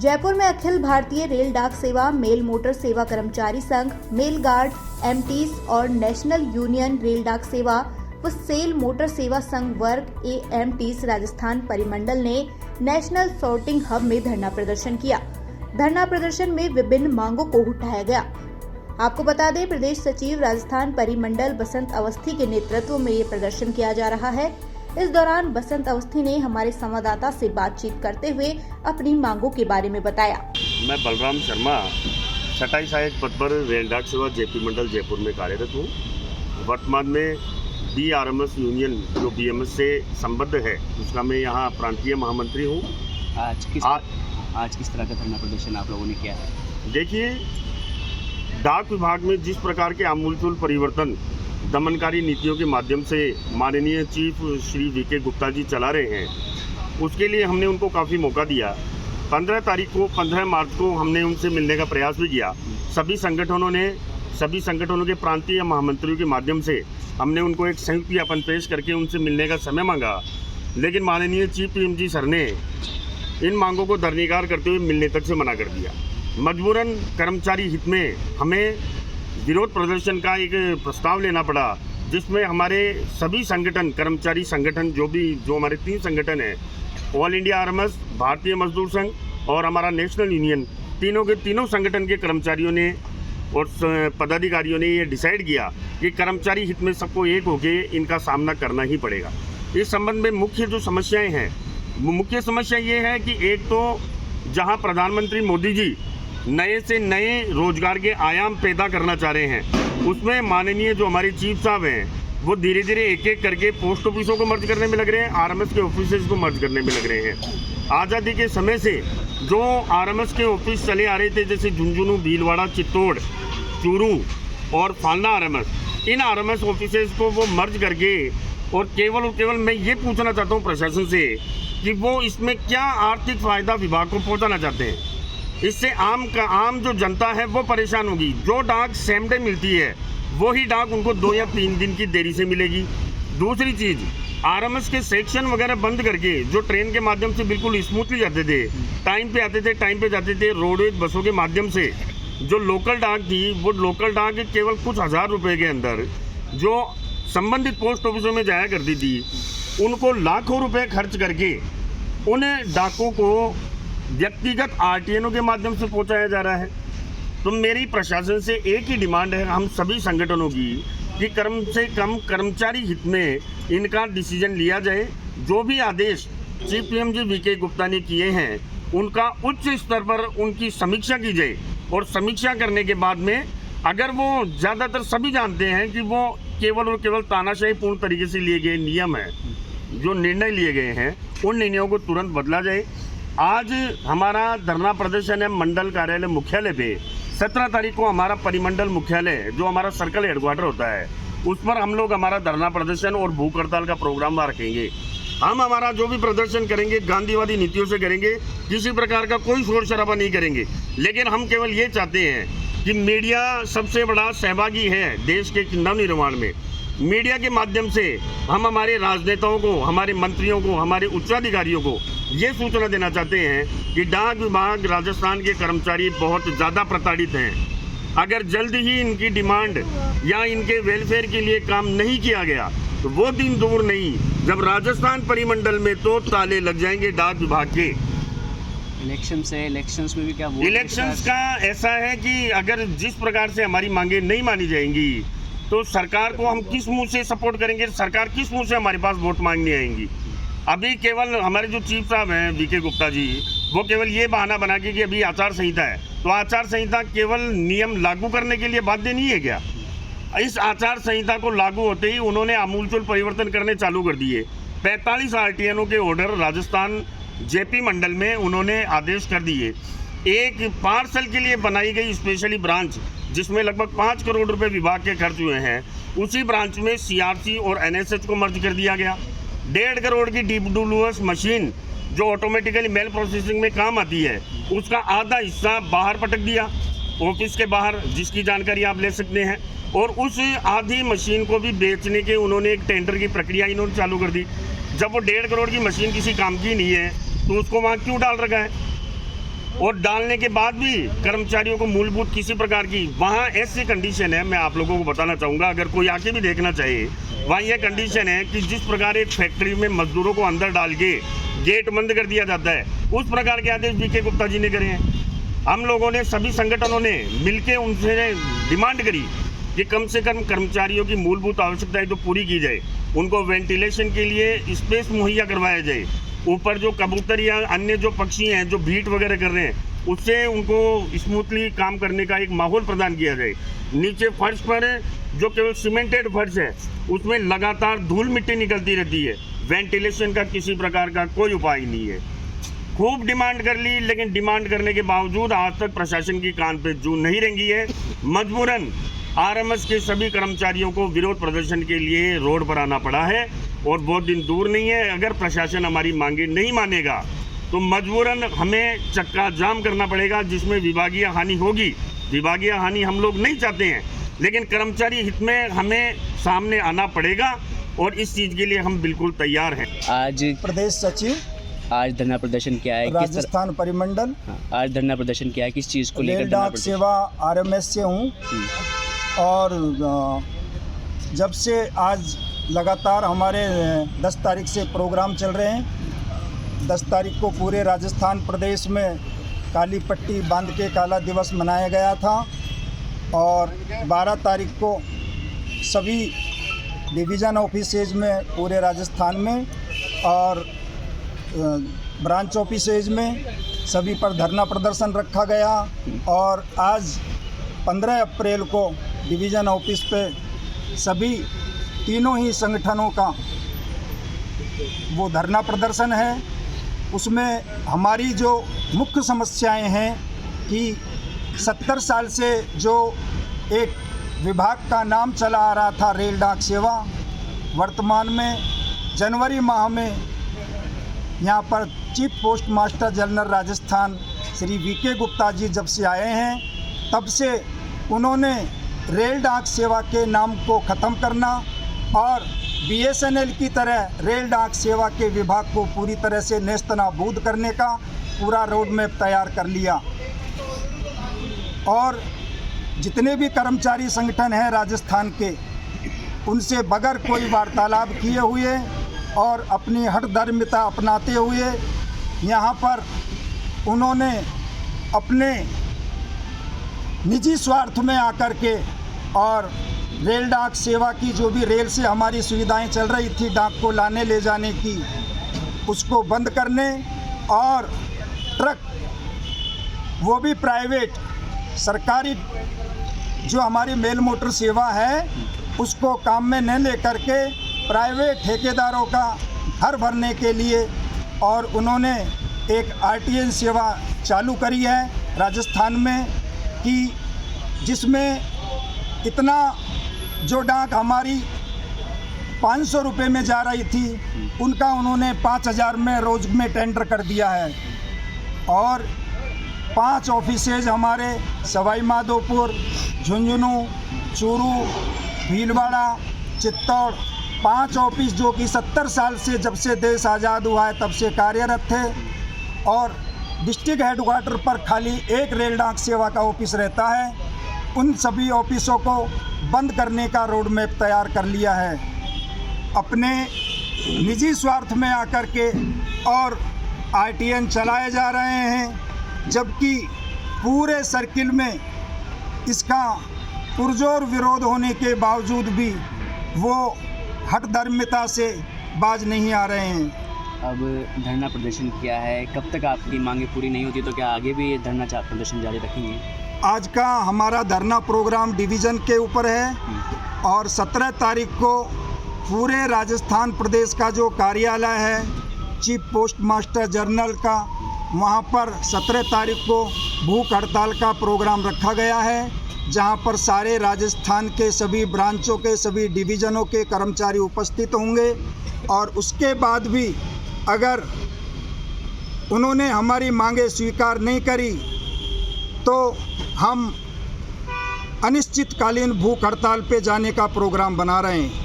जयपुर में अखिल भारतीय रेल डाक सेवा, मेल मोटर सेवा कर्मचारी संघ, मेल गार्ड, एमटीज और नेशनल यूनियन रेल डाक सेवा व सेल मोटर सेवा संघ वर्ग एएमटीज राजस्थान परिमंडल ने नेशनल सॉर्टिंग हब में धरना प्रदर्शन किया। धरना प्रदर्शन में विभिन्न मांगों को उठाया गया। आपको बता दें, प्रदेश सचिव राजस्थान परिमंडल बसंत अवस्थी के नेतृत्व में ये प्रदर्शन किया जा रहा है। इस दौरान बसंत अवस्थी ने हमारे संवाददाता से बातचीत करते हुए अपनी मांगों के बारे में बताया। मैं बलराम शर्मा, छटाई सहायक पद पर रेल डाक सेवा जेपी मंडल जयपुर में कार्यरत हूँ। वर्तमान में बीआरएमएस यूनियन जो बीएमएस से संबद्ध है उसका मैं यहाँ प्रांतीय महामंत्री हूँ। आज किस तरह का धरना प्रदर्शन आप लोगों ने किया है? देखिए, डाक विभाग में जिस प्रकार के आमूलचूल परिवर्तन दमनकारी नीतियों के माध्यम से माननीय चीफ श्री वीके गुप्ता जी चला रहे हैं, उसके लिए हमने उनको काफ़ी मौका दिया। 15 मार्च को हमने उनसे मिलने का प्रयास भी किया। सभी संगठनों के प्रांतीय महामंत्रियों के माध्यम से हमने उनको एक संयुक्त ज्ञापन पेश करके उनसे मिलने का समय मांगा, लेकिन माननीय चीफ पीएमजी सर ने इन मांगों को दरनिगार करते हुए मिलने तक से मना कर दिया। मजबूरन कर्मचारी हित में हमें विरोध प्रदर्शन का एक प्रस्ताव लेना पड़ा, जिसमें हमारे सभी संगठन, कर्मचारी संगठन जो हमारे 3 संगठन हैं, ऑल इंडिया आरएमएस, भारतीय मजदूर संघ और हमारा नेशनल यूनियन, तीनों संगठन के कर्मचारियों ने और पदाधिकारियों ने ये डिसाइड किया कि कर्मचारी हित में सबको एक होके इनका सामना करना ही पड़ेगा। इस संबंध में मुख्य जो समस्याएं हैं, मुख्य समस्या ये है कि एक तो जहां प्रधानमंत्री मोदी जी नए से नए रोजगार के आयाम पैदा करना चाह रहे हैं, उसमें माननीय जो हमारे चीफ साहब हैं वो धीरे धीरे एक एक करके पोस्ट ऑफिसों को मर्ज करने में लग रहे हैं, आरएमएस के ऑफिसेज को मर्ज करने में लग रहे हैं। आज़ादी के समय से जो आरएमएस के ऑफिस चले आ रहे थे, जैसे झुंझुनू, भीलवाड़ा, चित्तौड़, चूरू और फालना आरएमएस, इन आरएमएस ऑफिसेज को वो मर्ज करके और केवल मैं ये पूछना चाहता हूँ प्रशासन से कि वो इसमें क्या आर्थिक फायदा विभाग को पहुँचाना चाहते हैं। इससे आम जो जनता है वो परेशान होगी। जो डाक सेम डे मिलती है वो ही डाक उनको 2 या 3 दिन की देरी से मिलेगी। दूसरी चीज़, आरएमएस के सेक्शन वगैरह बंद करके जो ट्रेन के माध्यम से बिल्कुल स्मूथली जाते थे, टाइम पे आते थे, टाइम पे जाते थे, रोडवेज बसों के माध्यम से जो लोकल डाक थी, वो लोकल डाक केवल कुछ हज़ार रुपये के अंदर जो संबंधित पोस्ट ऑफिसों में जाया करती थी, उनको लाखों रुपए खर्च करके उन डाकों को व्यक्तिगत आरटीएनओ के माध्यम से पहुंचाया जा रहा है। तो मेरी प्रशासन से एक ही डिमांड है हम सभी संगठनों की कि कम से कम कर्मचारी हित में इनका डिसीजन लिया जाए। जो भी आदेश चीफ पीएमजी वीके गुप्ता ने किए हैं, उनका उच्च स्तर पर उनकी समीक्षा की जाए और समीक्षा करने के बाद में अगर वो, ज़्यादातर सभी जानते हैं कि वो केवल और केवल तानाशाही पूर्ण तरीके से लिए गए नियम है, जो निर्णय लिए गए हैं, उन निर्णयों को तुरंत बदला जाए। आज हमारा धरना प्रदर्शन है मंडल कार्यालय मुख्यालय पे। 17 तारीख को हमारा परिमंडल मुख्यालय जो हमारा सर्कल हेडक्वार्टर होता है, उस पर हम लोग हमारा धरना प्रदर्शन और भूख हड़ताल का प्रोग्राम रखेंगे। हम हमारा जो भी प्रदर्शन करेंगे गांधीवादी नीतियों से करेंगे, किसी प्रकार का कोई शोर शराबा नहीं करेंगे। लेकिन हम केवल ये चाहते हैं कि मीडिया सबसे बड़ा सहभागी है देश के नवनिर्माण में। मीडिया के माध्यम से हम हमारे राजनेताओं को, हमारे मंत्रियों को, हमारे उच्चाधिकारियों को ये सूचना देना चाहते हैं कि डाक विभाग राजस्थान के कर्मचारी बहुत ज़्यादा प्रताड़ित हैं। अगर जल्द ही इनकी डिमांड या इनके वेलफेयर के लिए काम नहीं किया गया तो वो दिन दूर नहीं जब राजस्थान परिमंडल में तो ताले लग जाएंगे डाक विभाग के। इलेक्शंस में भी क्या इलेक्शंस का ऐसा है कि अगर जिस प्रकार से हमारी मांगे नहीं मानी जाएंगी तो सरकार को हम किस मुंह से सपोर्ट करेंगे, सरकार किस मुंह से हमारे पास वोट मांगने आएंगी। अभी केवल हमारे जो चीफ साहब हैं वीके गुप्ता जी, वो केवल ये बहाना बना के कि अभी आचार संहिता है, तो आचार संहिता केवल नियम लागू करने के लिए बाध्य नहीं है क्या? इस आचार संहिता को लागू होते ही उन्होंने आमूलचूल परिवर्तन करने चालू कर दिए। 45 आरटीएनओ के ऑर्डर राजस्थान जेपी मंडल में उन्होंने आदेश कर दिए। एक पार्सल के लिए बनाई गई स्पेशली ब्रांच जिसमें लगभग 5 करोड़ रुपए विभाग के खर्च हुए हैं, उसी ब्रांच में सीआरसी और एनएसएच को मर्ज कर दिया गया। 1.5 करोड़ की डीडब्ल्यूएस मशीन जो ऑटोमेटिकली मेल प्रोसेसिंग में काम आती है, उसका आधा हिस्सा बाहर पटक दिया ऑफिस के बाहर, जिसकी जानकारी आप ले सकते हैं। और उस आधी मशीन को भी बेचने के उन्होंने एक टेंडर की प्रक्रिया इन्होंने चालू कर दी। जब वो 1.5 करोड़ की मशीन किसी काम की नहीं है तो उसको वहाँ क्यों डाल रखा है? और डालने के बाद भी कर्मचारियों को मूलभूत किसी प्रकार की वहाँ ऐसी कंडीशन है, मैं आप लोगों को बताना चाहूँगा, अगर कोई आके भी देखना चाहिए, वहाँ यह कंडीशन है कि जिस प्रकार एक फैक्ट्री में मजदूरों को अंदर डाल के गेट बंद कर दिया जाता है, उस प्रकार के आदेश वीके गुप्ता जी ने करे हैं। हम लोगों ने, सभी संगठनों ने मिलके उनसे डिमांड करी कि कम से कम कर्मचारियों की मूलभूत आवश्यकताएं तो पूरी की जाए, उनको वेंटिलेशन के लिए स्पेस मुहैया करवाया जाए, ऊपर जो कबूतर या अन्य जो पक्षी हैं जो भीट वगैरह कर रहे हैं उससे उनको स्मूथली काम करने का एक माहौल प्रदान किया जाए। नीचे फर्श पर जो केवल सीमेंटेड फर्श है उसमें लगातार धूल मिट्टी निकलती रहती है, वेंटिलेशन का किसी प्रकार का कोई उपाय नहीं है। खूब डिमांड कर ली, लेकिन डिमांड करने के बावजूद आज तक प्रशासन की कान पे जू नहीं रेंगी है। मजबूरन आरएमएस के सभी कर्मचारियों को विरोध प्रदर्शन के लिए रोड पर आना पड़ा है और बहुत दिन दूर नहीं है। अगर प्रशासन हमारी मांगे नहीं मानेगा तो मजबूरन हमें चक्का जाम करना पड़ेगा, जिसमें विभागीय हानि होगी। विभागीय हानि हम लोग नहीं चाहते हैं, लेकिन कर्मचारी हित में हमें सामने आना पड़ेगा और इस चीज़ के लिए हम बिल्कुल तैयार हैं। आज प्रदेश सचिव, आज धरना प्रदर्शन क्या है? राजस्थान परिमंडल। आज धरना प्रदर्शन क्या है, किस चीज़ को लेकर? रेल डाक सेवा आरएमएस से हूँ और जब से आज लगातार हमारे 10 तारीख से प्रोग्राम चल रहे हैं। 10 तारीख को पूरे राजस्थान प्रदेश में काली पट्टी बांध के काला दिवस मनाया गया था और 12 तारीख को सभी डिवीज़न ऑफिसेज में पूरे राजस्थान में और ब्रांच ऑफिसेज में सभी पर धरना प्रदर्शन रखा गया और आज 15 अप्रैल को डिवीज़न ऑफिस पे सभी तीनों ही संगठनों का वो धरना प्रदर्शन है। उसमें हमारी जो मुख्य समस्याएं हैं कि 70 साल से जो एक विभाग का नाम चला आ रहा था रेल डाक सेवा, वर्तमान में जनवरी माह में यहाँ पर chief post master general Rajasthan Shri VK Gupta ji जब से आए हैं तब से उन्होंने रेल डाक सेवा के नाम को ख़त्म करना और बीएसएनएल की तरह रेल डाक सेवा के विभाग को पूरी तरह से नेस्तनाबूद करने का पूरा रोड मैप तैयार कर लिया। और जितने भी कर्मचारी संगठन हैं राजस्थान के, उनसे बगैर कोई वार्तालाप किए हुए और अपनी हठधर्मिता अपनाते हुए यहाँ पर उन्होंने अपने निजी स्वार्थ में आकर के और रेल डाक सेवा की जो भी रेल से हमारी सुविधाएं चल रही थी डाक को लाने ले जाने की, उसको बंद करने और ट्रक, वो भी प्राइवेट, सरकारी जो हमारी मेल मोटर सेवा है उसको काम में न लेकर के प्राइवेट ठेकेदारों का घर भरने के लिए और उन्होंने एक आरटीएन सेवा चालू करी है राजस्थान में कि जिसमें इतना जो डाक हमारी 500 रुपये में जा रही थी उनका उन्होंने 5000 में रोज़ में टेंडर कर दिया है। और 5 ऑफिसेज हमारे सवाई माधोपुर, झुंझुनू, चूरू, भीलवाड़ा, चित्तौड़, 5 ऑफिस जो कि 70 साल से जब से देश आज़ाद हुआ है तब से कार्यरत थे और डिस्ट्रिक्ट हेडक्वार्टर पर खाली एक रेल डाक सेवा का ऑफिस रहता है। उन सभी ऑफिसों को बंद करने का रोड मैप तैयार कर लिया है। अपने निजी स्वार्थ में आकर के और आरटीएन चलाए जा रहे हैं, जबकि पूरे सर्किल में इसका पुरजोर विरोध होने के बावजूद भी वो हठधर्मिता से बाज नहीं आ रहे हैं। अब धरना प्रदर्शन किया है, कब तक आपकी मांगे पूरी नहीं होती तो क्या आगे भी धरना प्रदर्शन जारी रखेंगे? आज का हमारा धरना प्रोग्राम डिवीज़न के ऊपर है और 17 तारीख को पूरे राजस्थान प्रदेश का जो कार्यालय है चीफ पोस्ट मास्टर जनरल का, वहाँ पर 17 तारीख को भूख हड़ताल का प्रोग्राम रखा गया है, जहाँ पर सारे राजस्थान के सभी ब्रांचों के सभी डिवीज़नों के कर्मचारी उपस्थित होंगे। और उसके बाद भी अगर उन्होंने हमारी मांगे स्वीकार नहीं करी तो हम अनिश्चितकालीन भूख हड़ताल पे जाने का प्रोग्राम बना रहे हैं।